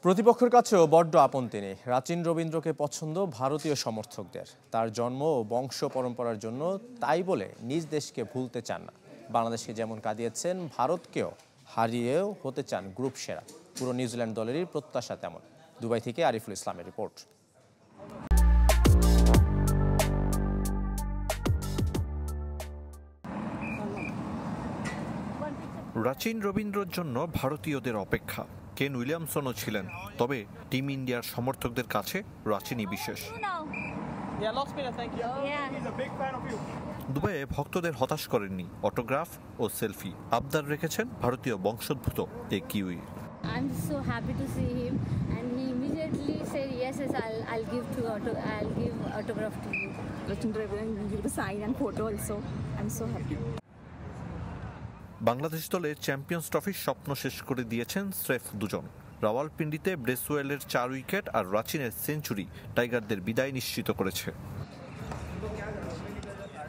প্রতিপক্ষের কাছেও বড্ড আপন তিনি। রাচিন রবীন্দ্রকে পছন্দ ভারতীয় সমর্থকদের। তার জন্ম ও বংশ পরম্পরার জন্য, তাই বলে নিজ দেশকে ভুলতে চান না। বাংলাদেশকে যেমন কাঁদিয়েছেন, ভারতকেও হারিয়েও হতে চান গ্রুপ সেরা। পুরো নিউজিল্যান্ড দলেরই প্রত্যাশা তেমন। দুবাই থেকে আরিফুল ইসলামের রিপোর্ট। রাচিন রবীন্দ্রর জন্য ভারতীয়দের অপেক্ষা। কেন উইলিয়ামসনও ছিলেন, তবে টিম ইন্ডিয়ার সমর্থকদের কাছে রাচিনই বিশেষ। দুবাইয়ে ভক্তদের হতাশ করেননি, অটোগ্রাফ ও সেলফি আবদার রেখেছেন ভারতীয় বংশোদ্ভূত এ kiwi. I'm so happy to see him, and he immediately said, "Yes, I'll give autograph to you." Rachin will give the sign and photo also. I'm so happy. Bangladesh দলে চ্যাম্পিয়ন্স ট্রফির স্বপ্ন শেষ করে দিয়েছেন স্রেফ দুজন। রাওয়ালপিন্ডিতে ব্রেসওয়েলের 4 উইকেট আর রাচিনের সেঞ্চুরি টাইগারদের বিদায় নিশ্চিত করেছে।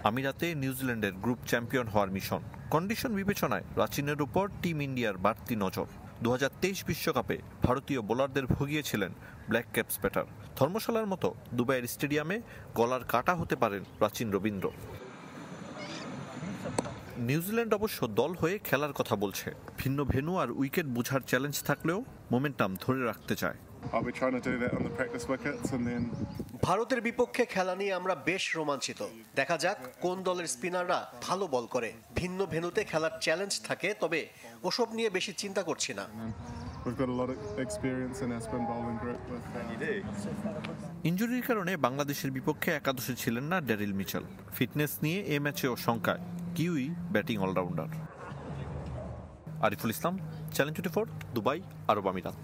আমিরাতে নিউজিল্যান্ডের গ্রুপ চ্যাম্পিয়ন হওয়ার মিশন। কন্ডিশন বিবেচনায় রাচিনের উপর টিম ইন্ডিয়ার বাড়তি নজর। 2023 বিশ্বকাপে ভারতীয় বোলারদের ভুগিয়েছিলেন ব্ল্যাক ক্যাপস ব্যাটার। ধর্মশালার মতো দুবাইয়ের স্টেডিয়ামে গলার কাটা হতে পারেন রাচিন রবীন্দ্র। নিউজিল্যান্ড অবশ্য দল হয়ে খেলার কথা বলছে। ভিন্ন ভেন্যু আর উইকেট বুঝার চ্যালেঞ্জ থাকলেও মোমেন্টাম ধরে রাখতে চায়। ভারতের বিপক্ষে খেলা নিয়ে আমরা বেশ রোমাঞ্চিত। দেখা যাক কোন দলের স্পিনাররা ভালো বল করে। ভিন্ন ভেন্যুতে খেলার চ্যালেঞ্জ থাকে, তবে ওসব নিয়ে বেশি চিন্তা করছি না। ইনজুরির কারণে বাংলাদেশের বিপক্ষে একাদশে ছিলেন না ড্যারিল মিচেল। ফিটনেস নিয়ে এ ম্যাচেও শঙ্কায় kiwi batting allrounder. Ariful Islam, channel 24, Dubai, আরব আমিরাত।